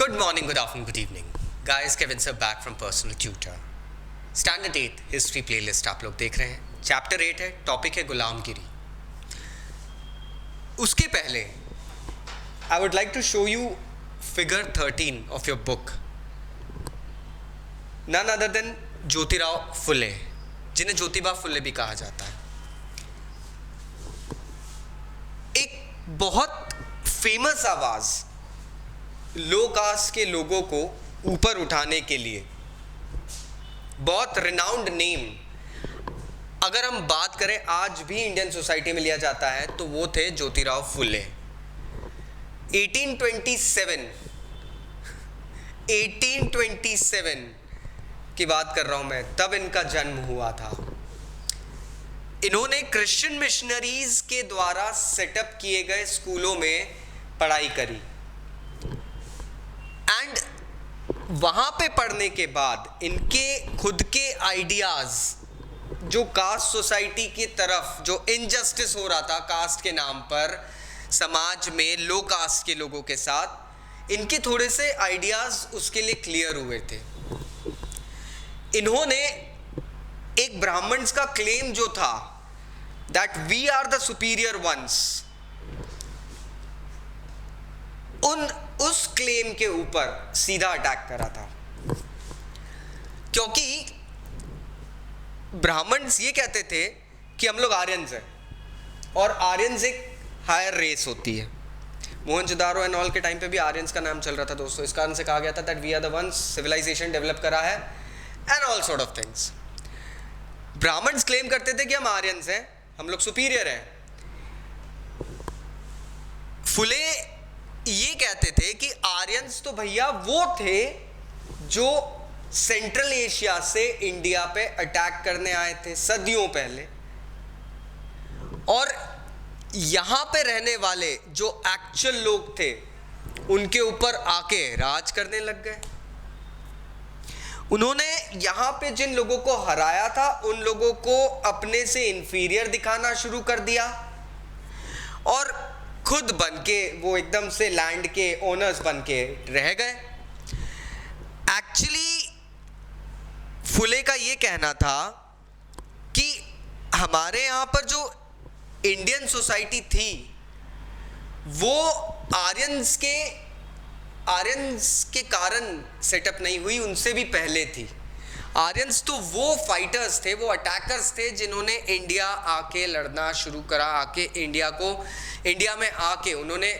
Good morning, good afternoon, good evening. Guys, Kevin sir back from Personal Tutor. Standard 8 history playlist आप लोग देख रहे हैं. Chapter 8 है, टॉपिक है गुलामगिरी. उसके पहले I would like to show you figure 13 of your book. None other than Jyotirao Phule, जिन्हें ज्योतिबा फुले भी कहा जाता है. एक बहुत फेमस आवाज लो कास्ट के लोगों को ऊपर उठाने के लिए, बहुत रिनाउंड नेम. अगर हम बात करें आज भी इंडियन सोसाइटी में लिया जाता है तो वो थे ज्योतिराव फुले. 1827 की बात कर रहा हूं मैं, तब इनका जन्म हुआ था. इन्होंने क्रिश्चियन मिशनरीज के द्वारा सेटअप किए गए स्कूलों में पढ़ाई करी एंड वहां पे पढ़ने के बाद इनके खुद के आइडियाज, जो कास्ट सोसाइटी की तरफ जो इनजस्टिस हो रहा था कास्ट के नाम पर समाज में लो कास्ट के लोगों के साथ, इनके थोड़े से आइडियाज उसके लिए क्लियर हुए थे. इन्होंने एक ब्राह्मण्स का क्लेम जो था that we are the superior ones, उस क्लेम के ऊपर सीधा अटैक करा था. क्योंकि ब्राह्मण्स ये कहते थे कि हम लोग आर्यंस हैं और आर्यंस एक हायर रेस होती है. मोहनजोदारो एंड ऑल के टाइम पे भी आर्यंस का नाम चल रहा था दोस्तों. इस कारण से कहा गया था that we are the ones, civilization develop करा है and all sort of things. Brahmins claim करते थे कि हम आर्यंस हैं, हम लोग सुपीरियर हैं. फुले ये कहते थे कि आर्यंस तो भैया वो थे जो सेंट्रल एशिया से इंडिया पे अटैक करने आए थे सदियों पहले, और यहां पे रहने वाले जो एक्चुअल लोग थे उनके ऊपर आके राज करने लग गए. उन्होंने यहां पे जिन लोगों को हराया था उन लोगों को अपने से इंफीरियर दिखाना शुरू कर दिया और खुद बन के वो एकदम से लैंड के ओनर्स बन के रह गए. एक्चुअली फुले का ये कहना था कि हमारे यहाँ पर जो इंडियन सोसाइटी थी वो आर्यंस के कारण सेटअप नहीं हुई, उनसे भी पहले थी. आर्यंस तो वो फाइटर्स थे, वो अटैकर्स थे जिन्होंने इंडिया आके लड़ना शुरू करा. आके इंडिया में आके उन्होंने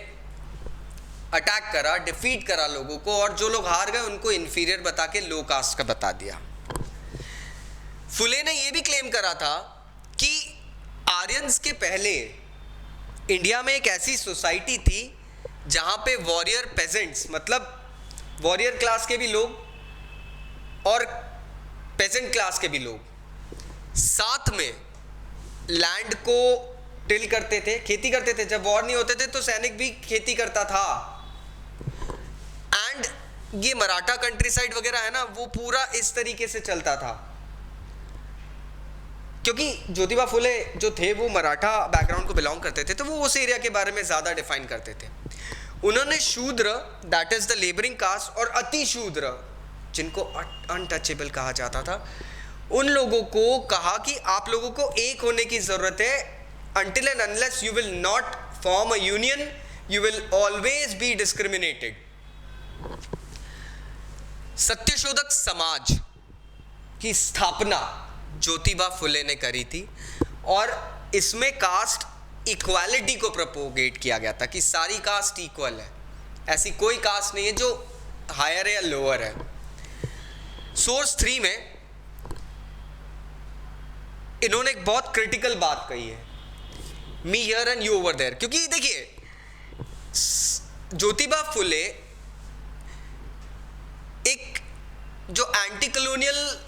अटैक करा, डिफीट करा लोगों को, और जो लोग हार गए उनको इंफीरियर बता के लो कास्ट का बता दिया. फुले ने ये भी क्लेम करा था कि आर्यंस के पहले इंडिया में एक ऐसी सोसाइटी थी जहां पे वॉरियर पेजेंट्स, मतलब वॉरियर क्लास के भी लोग और पेजेंट क्लास के भी लोग साथ में लैंड को टिल करते थे, खेती करते थे. जब वॉर नहीं होते थे तो सैनिक भी खेती करता था. एंड ये मराठा कंट्री साइड वगैरह है ना, वो पूरा इस तरीके से चलता था. क्योंकि ज्योतिबा फुले जो थे वो मराठा बैकग्राउंड को बिलोंग करते थे, तो वो उस एरिया के बारे में ज़्यादा डिफाइन करते थे. उन्होंने Shudra, that is the labouring caste, और अति शूद्र जिनको अनटचेबल कहा जाता था, उन लोगों को कहा कि आप लोगों को एक होने की ज़रूरत है. until and unless you will not form a union, you will always be discriminated. Satyashodhak Samaj की स्थापना ज्योतिबा फुले ने करी थी और इसमें कास्ट इक्वालिटी को प्रोपोगेट किया गया था कि सारी कास्ट इक्वल है, ऐसी कोई कास्ट नहीं है जो हायर है या लोअर है. सोर्स 3 में इन्होंने एक बहुत क्रिटिकल बात कही है, me here and you over there. क्योंकि देखिए, ज्योतिबा फुले एक जो एंटी कॉलोनियल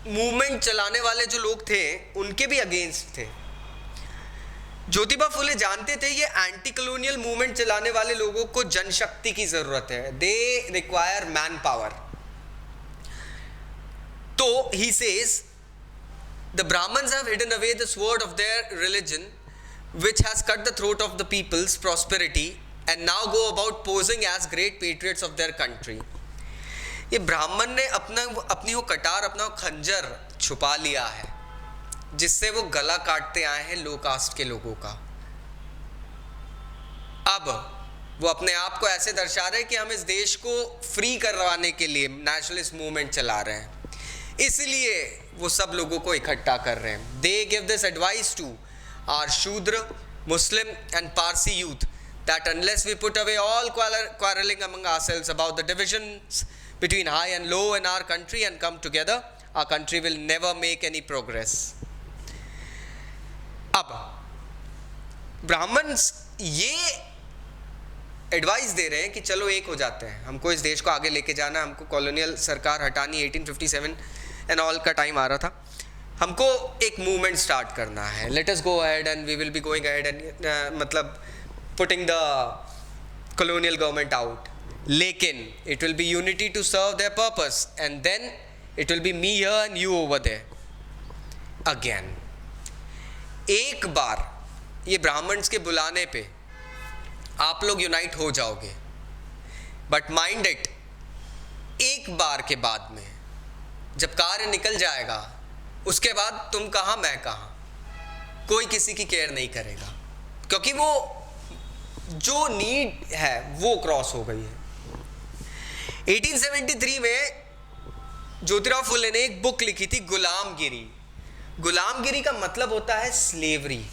मूवमेंट चलाने वाले जो लोग थे उनके भी अगेंस्ट थे. ज्योतिबा फुले जानते थे ये एंटी कॉलोनियल मूवमेंट चलाने वाले लोगों को जनशक्ति की जरूरत है, दे रिक्वायर मैन पावर. तो he says the Brahmins have hidden away the sword of their religion which has cut the throat of the people's prosperity and now go about posing as great patriots of their country. ये ब्राह्मण ने अपनी वो कटार, अपना वो खंजर छुपा लिया है जिससे वो गला काटते आए हैं लो कास्ट के लोगों का। अब वो अपने आप को ऐसे दर्शा रहे हैं कि हम इस देश को फ्री करवाने के लिए नेशनलिस्ट मूवमेंट चला रहे हैं, इसलिए वो सब लोगों को इकट्ठा कर रहे हैं। They give this advice to our Shudra, Muslim and Parsi youth that unless we put away all quarreling among ourselves about the divisions between high and low in our country and come together, our country will never make any progress. अब Brahmins ये advice दे रहे हैं कि चलो एक हो जाते हैं, हमको इस देश को आगे लेके जाना, हमको कॉलोनियल सरकार हटानी, 1857 एंड ऑल का टाइम आ रहा था, हमको एक मूवमेंट स्टार्ट करना है, let us go ahead and we will be going ahead and मतलब putting the colonial government out. लेकिन it will be unity to serve their purpose and then it will be me here and you over there again. एक बार ये Brahmins के बुलाने पे आप लोग unite हो जाओगे, बट माइंड इट, एक बार के बाद में जब कार्य निकल जाएगा उसके बाद तुम कहाँ मैं कहाँ, कोई किसी की केयर नहीं करेगा, क्योंकि वो जो नीड है वो क्रॉस हो गई है। 1873 में ज्योतिराव फुले ने एक बुक लिखी थी, गुलामगिरी। गुलामगिरी का मतलब होता है स्लेवरी।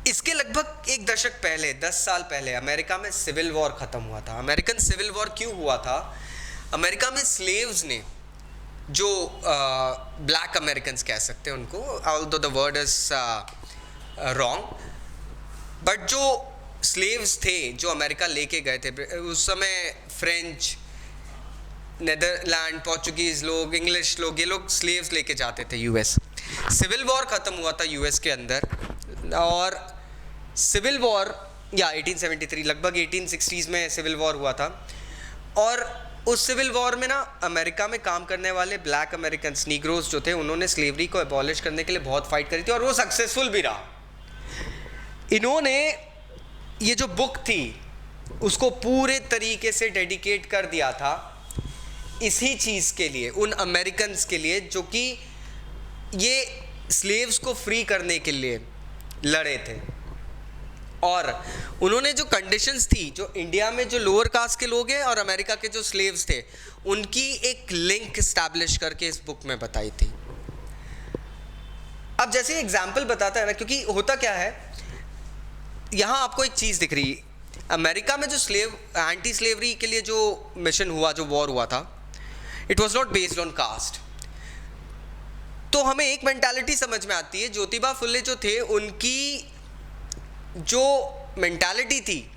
इसके लगभग एक दशक पहले, 10 साल पहले अमेरिका में सिविल वॉर खत्म हुआ था। अमेरिकन सिविल वॉर क्यों हुआ था? अमेरिका में स्लेव्स ने, जो ब्लैक अमेरिकन्स कह सकते हैं उनको, although the word is wrong, but जो स्लेव्स थे जो अमेरिका लेके गए थे उस समय, फ्रेंच, नेदरलैंड, पोर्चुगीज लोग, इंग्लिश लोग, ये लोग स्लेव्स लेके जाते थे यूएस। सिविल वॉर ख़त्म हुआ था यूएस के अंदर, और सिविल वॉर या 1873 लगभग 1860s में सिविल वॉर हुआ था, और उस सिविल वॉर में ना अमेरिका में काम करने वाले ब्लैक अमेरिकन्स, नीग्रोज जो थे, उन्होंने स्लेवरी को एबॉलिश करने के लिए बहुत फाइट करी थी और वो सक्सेसफुल भी रहा। इन्होंने ये जो बुक थी उसको पूरे तरीके से डेडिकेट कर दिया था इसी चीज़ के लिए, उन अमेरिकन्स के लिए जो कि ये स्लेव्स को फ्री करने के लिए लड़े थे। और उन्होंने जो कंडीशंस थी, जो इंडिया में जो लोअर कास्ट के लोग हैं और अमेरिका के जो स्लेव्स थे, उनकी एक लिंक इस्टेब्लिश करके इस बुक में बताई थी। अब जैसे एग्जाम्पल बताता है ना, क्योंकि होता क्या है, यहाँ आपको एक चीज़ दिख रही, अमेरिका में जो एंटी स्लेवरी के लिए जो मिशन हुआ, जो वॉर हुआ था, it was not based on caste. तो हमें एक मेंटालिटी समझ में आती है, ज्योतिबा फुले जो थे उनकी जो मेंटालिटी थी,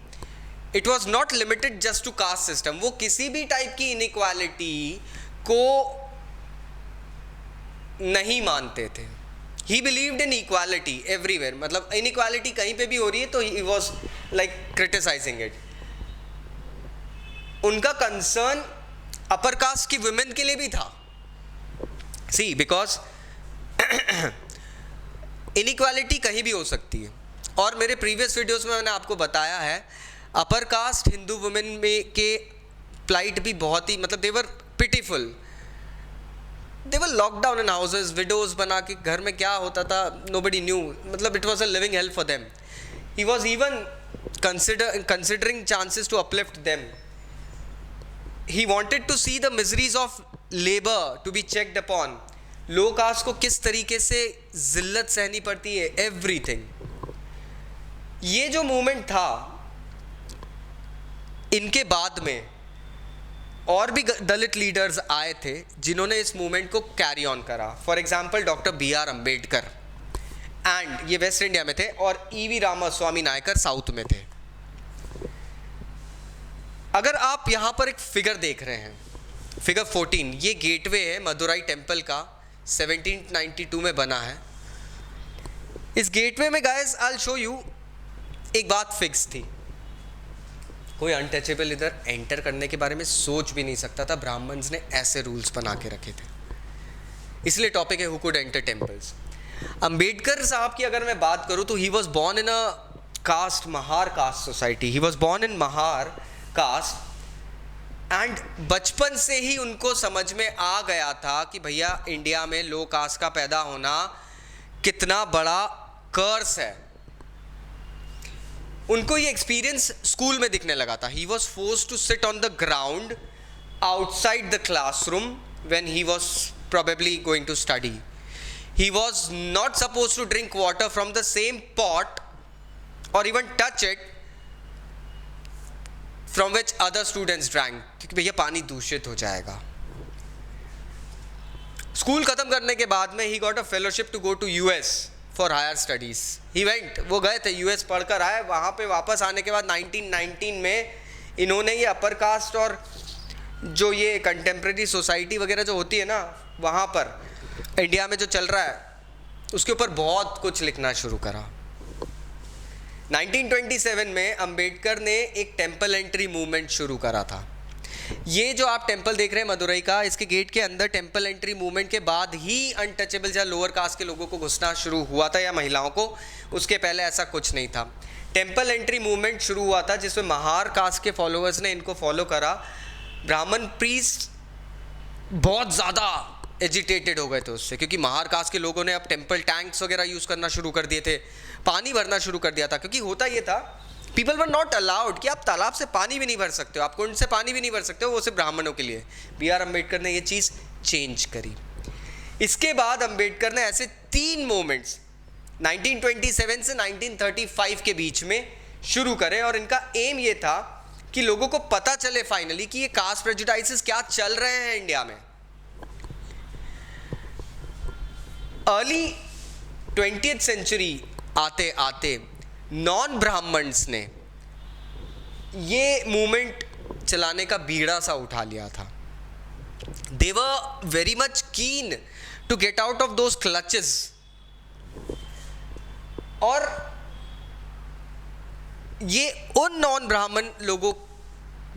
it was not limited just to caste system. वो किसी भी टाइप की इनइक्वालिटी को नहीं मानते थे। He believed in equality everywhere, मतलब इनइक्वालिटी कहीं पे भी हो रही है तो he was like criticising it. उनका कंसर्न अपर कास्ट की वुमेन के लिए भी था। सी, बिकॉज इनइक्वालिटी कहीं भी हो सकती है, और मेरे प्रीवियस वीडियोस में मैंने आपको बताया है, अपर कास्ट हिंदू वुमेन में के प्लाइट भी बहुत ही, मतलब they were pitiful, they were lock down in houses, widows बना के घर में क्या होता था नोबडी न्यू, मतलब it was a living help for them. He was even considering chances to uplift them. He wanted to see the miseries of labour to be checked upon. Low caste को किस तरीके से जिल्लत सहनी पड़ती है, everything. ये जो movement था, इनके बाद में और भी दलित लीडर्स आए थे जिन्होंने इस मूवमेंट को कैरी ऑन करा। For example doctor B.R. Ambedkar, and ये वेस्ट इंडिया में थे, और E.V. रामास्वामी नायकर साउथ में थे। अगर आप यहाँ पर एक फिगर देख रहे हैं, फिगर 14, ये गेटवे है मदुराई टेम्पल का, 1792 में बना है। इस गेटवे में guys I will show you, एक बात फिक्स थी, कोई अनटचेबल इधर एंटर करने के बारे में सोच भी नहीं सकता था। ब्राह्मण्स ने ऐसे रूल्स बना के रखे थे, इसलिए टॉपिक है who could enter temples. Ambedkar साहब की अगर मैं बात करूं तो he was born in a caste, Mahar caste society. He was born in Mahar caste and बचपन से ही उनको समझ में आ गया था कि भैया इंडिया में लो कास्ट का पैदा होना कितना बड़ा कर्स है। उनको ये एक्सपीरियंस स्कूल में दिखने लगा था। He was forced to sit on the ground outside the classroom when he was probably going to study. He was not supposed to drink water from the same pot or even touch it from which other students drank, क्योंकि भैया पानी दूषित हो जाएगा। School खत्म करने के बाद में he got a fellowship to go to US for higher studies. He went, वो गए थे US पढ़कर आए। वहाँ पे वापस आने के बाद 1919 में इन्होंने ये अपर कास्ट और जो ये कंटेम्प्रेरी सोसाइटी वगैरह जो होती है ना, वहाँ पर इंडिया में जो चल रहा है उसके ऊपर बहुत कुछ लिखना शुरू करा। 1927 में अंबेडकर ने एक टेम्पल एंट्री मूवमेंट शुरू करा था। ये जो आप टेम्पल देख रहे हैं मदुरई का, इसके गेट के अंदर टेम्पल एंट्री मूवमेंट के बाद ही अनटचेबल या लोअर कास्ट के लोगों को घुसना शुरू हुआ था, या महिलाओं को। उसके पहले ऐसा कुछ नहीं था। टेम्पल एंट्री मूवमेंट शुरू हुआ था जिसमें महार कास्ट के फॉलोअर्स ने इनको फॉलो करा। ब्राह्मण प्रीस्ट बहुत ज़्यादा एजिटेटेड हो गए थे उससे, क्योंकि महार कास्ट के लोगों ने अब टेम्पल टैंक्स वगैरह यूज़ करना शुरू कर दिए थे, पानी भरना शुरू कर दिया था। क्योंकि होता ये था, पीपल वर नॉट अलाउड कि आप तालाब से पानी भी नहीं भर सकते हो, आप कुंड से पानी भी नहीं भर सकते हो, वो सिर्फ ब्राह्मणों के लिए। बी आर अम्बेडकर ने ये चीज़ चेंज करी। इसके बाद अम्बेडकर ने ऐसे 3 मूवमेंट्स 1927 से 1935 के बीच में शुरू करे, और इनका एम ये था कि लोगों को पता चले फाइनली कि ये कास्ट प्रेजुडाइसेस क्या चल रहे हैं इंडिया में। अर्ली 20th सेंचुरी आते आते नॉन ब्राह्मण्स ने ये मूवमेंट चलाने का बीड़ा सा उठा लिया था। They were very much keen to get out of those clutches, और ये उन नॉन ब्राह्मण लोगों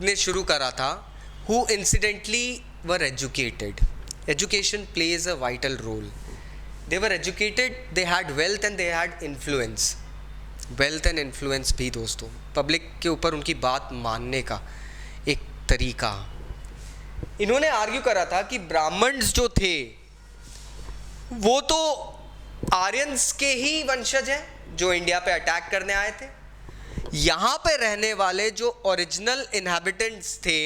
ने शुरू करा था who incidentally were educated. Education plays a vital role. They were educated, they had wealth and they had influence. Wealth and influence भी दोस्तों, पब्लिक के ऊपर उनकी बात मानने का एक तरीका। इन्होंने आर्ग्यू करा था कि ब्राह्मण्स जो थे वो तो आर्यंस के ही वंशज हैं जो इंडिया पे अटैक करने आए थे। यहाँ पे रहने वाले जो ओरिजिनल इनहैबिटेंट्स थे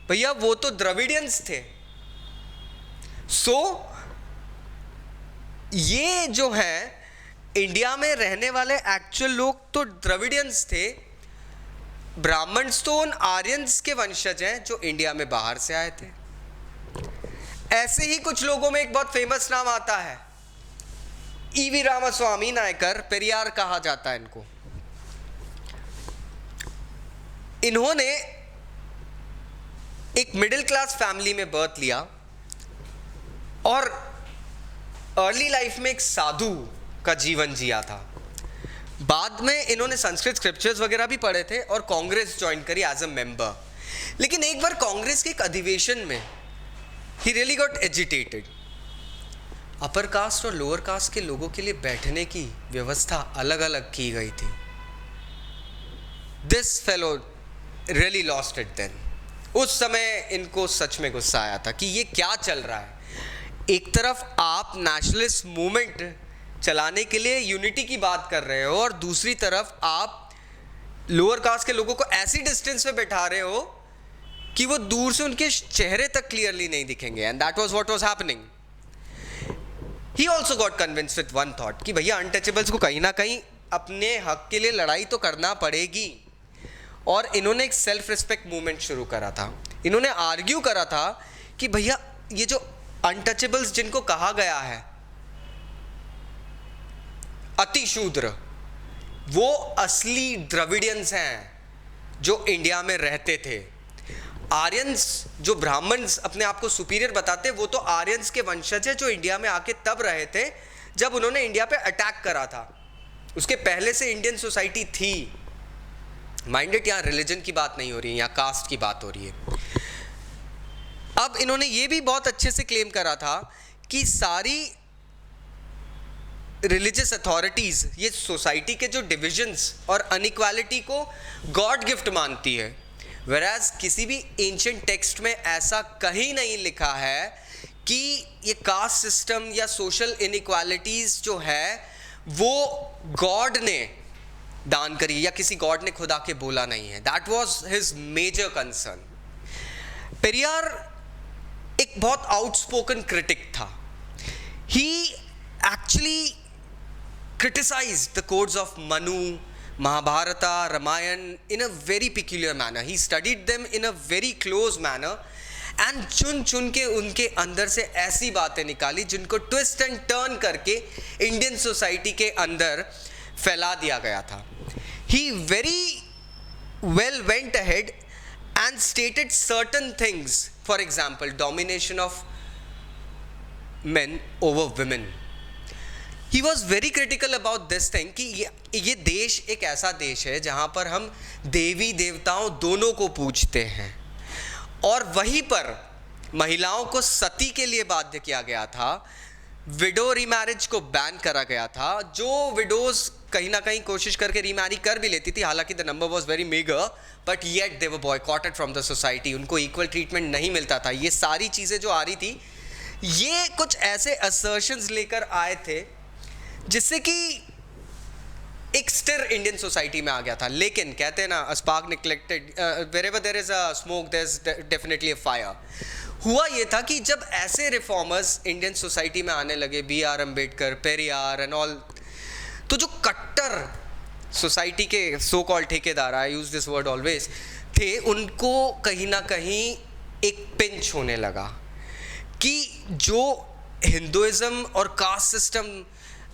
भैया वो तो द्रविडियंस थे। ये जो है इंडिया में रहने वाले एक्चुअल लोग तो द्रविडियंस थे, ब्राह्मण्स तो उन आर्यंस के वंशज हैं जो इंडिया में बाहर से आए थे। ऐसे ही कुछ लोगों में एक बहुत फेमस नाम आता है, ईवी रामास्वामी नायकर, पेरियार कहा जाता है इनको। इन्होंने एक मिडिल क्लास फैमिली में बर्थ लिया और अर्ली लाइफ में एक साधु का जीवन जिया था। बाद में इन्होंने संस्कृत स्क्रिप्चर्स वगैरह भी पढ़े थे और कांग्रेस ज्वाइन करी एज अ मेंबर। लेकिन एक बार कांग्रेस के एक अधिवेशन में he really got agitated. Upper caste और लोअर कास्ट के लोगों के लिए बैठने की व्यवस्था अलग अलग की गई थी। This fellow really lost it then. उस समय इनको सच में गुस्सा आया था कि ये क्या चल रहा है। एक तरफ आप नेशनलिस्ट मूवमेंट चलाने के लिए यूनिटी की बात कर रहे हो और दूसरी तरफ आप लोअर कास्ट के लोगों को ऐसी डिस्टेंस पे बैठा रहे हो कि वो दूर से उनके चेहरे तक क्लियरली नहीं दिखेंगे। And that was what was happening. He also got convinced with one thought कि भैया अनटचेबल्स को कहीं ना कहीं अपने हक के लिए लड़ाई तो करना पड़ेगी। और इन्होंने एक सेल्फ रिस्पेक्ट मूवमेंट शुरू करा था। इन्होंने आर्ग्यू करा था कि भैया ये जो अनटचेबल्स जिनको कहा गया है अतिशूद्र, वो असली द्रविडियंस हैं जो इंडिया में रहते थे। आर्यंस जो ब्राह्मण्स अपने आप को सुपीरियर बताते, वो तो आर्यंस के वंशज है जो इंडिया में आके तब रहे थे जब उन्होंने इंडिया पे अटैक करा था। उसके पहले से इंडियन सोसाइटी थी। माइंडेड, यहाँ रिलीजन की बात नहीं हो रही है, यहाँ कास्ट की बात हो रही है। अब इन्होंने ये भी बहुत अच्छे से क्लेम करा था कि सारी रिलीजियस अथॉरिटीज़ ये सोसाइटी के जो डिविजन्स और अनइक्वालिटी को गॉड गिफ्ट मानती है, whereas किसी भी एंशिएंट टेक्स्ट में ऐसा कहीं नहीं लिखा है कि ये कास्ट सिस्टम या सोशल इनइक्वालिटीज़ जो है वो गॉड ने दान करी या किसी गॉड ने खुदा के बोला नहीं है. That was his major concern. Periyar एक बहुत आउटस्पोकन क्रिटिक था. He actually criticized the codes of Manu, Mahabharata, Ramayana in a very peculiar manner. He studied them in a very close manner and चुन के उनके अंदर से ऐसी बातें निकाली जिनको ट्विस्ट एंड टर्न करके इंडियन सोसाइटी के अंदर फैला दिया गया था. He very well went ahead and stated certain things. For example, domination of men over women. He was very critical about this thing कि ये देश एक ऐसा देश है जहाँ पर हम देवी देवताओं दोनों को पूजते हैं, और वहीं पर महिलाओं को सती के लिए बाध्य किया गया था. विडो रीमैरिज को बैन करा गया था. जो विडोज कहीं ना कहीं कोशिश करके रीमैरी कर भी लेती थी, हालांकि the number was very megger, but yet they were boycotted from the society. उनको इक्वल ट्रीटमेंट नहीं मिलता था. ये सारी चीज़ें जो आ रही थी, ये कुछ ऐसे असर्शंस लेकर आए थे जिससे कि एक स्टिर इंडियन सोसाइटी में आ गया था. लेकिन कहते हैं ना, a spark neglected, wherever there is a smoke there is definitely a fire. हुआ ये था कि जब ऐसे रिफॉर्मर्स इंडियन सोसाइटी में आने लगे, B.R. Ambedkar, Periyar and all, तो जो कट्टर सोसाइटी के सो कॉल्ड ठेकेदार, आई यूज दिस वर्ड ऑलवेज, थे, उनको कहीं ना कहीं एक पिंच होने लगा कि जो हिंदुइज्म और caste system,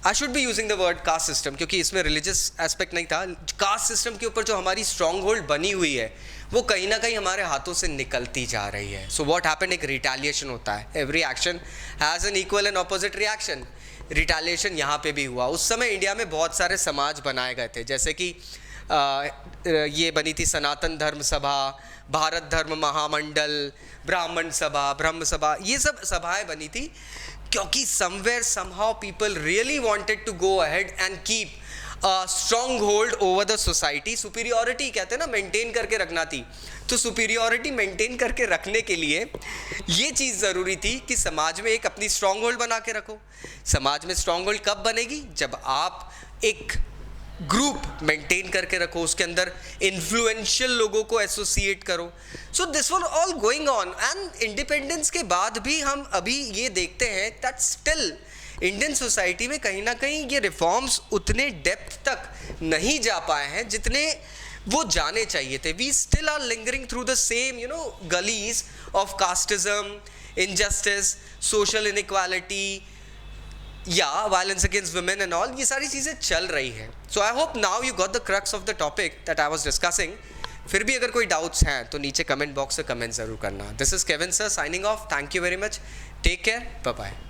I should be using the word caste system क्योंकि इसमें रिलीजियस एस्पेक्ट नहीं था, कास्ट सिस्टम के ऊपर जो हमारी स्ट्रॉन्ग होल्ड बनी हुई है वो कहीं ना कहीं हमारे हाथों से निकलती जा रही है. सो व्हाट हैपेंड, एक रिटेलिएशन होता है. Every action has an equal and opposite reaction. Retaliation यहाँ पे भी हुआ. उस समय इंडिया में बहुत सारे समाज बनाए गए थे, जैसे कि ये बनी थी सनातन धर्म सभा, भारत धर्म महामंडल, ब्राह्मण सभा, ब्रह्म सभा, ये सब सभाएं बनी थी क्योंकि somewhere somehow people really wanted to go ahead and keep a strong hold over the society. superiority कहते हैं ना, मेंटेन करके रखना थी. तो superiority मेंटेन करके रखने के लिए ये चीज़ ज़रूरी थी कि समाज में एक अपनी स्ट्रॉन्ग होल्ड बना के रखो. समाज में स्ट्रॉन्ग होल्ड कब बनेगी, जब आप एक ग्रुप मेंटेन करके रखो, उसके अंदर इन्फ्लुएंशियल लोगों को एसोसिएट करो. So this was all going on. And independence के बाद भी हम अभी ये देखते हैं दैट स्टिल इंडियन सोसाइटी में कहीं ना कहीं ये रिफॉर्म्स उतने डेप्थ तक नहीं जा पाए हैं जितने वो जाने चाहिए थे. We still are lingering through the same gullies of casteism, injustice, social inequality या violence against women and all. ये सारी चीज़ें चल रही है. So I hope now you got the crux of the topic that I was discussing. फिर भी अगर कोई डाउट्स हैं तो नीचे कमेंट बॉक्स में कमेंट ज़रूर करना. This is Kevin sir signing off. Thank you very much. Take care. Bye bye.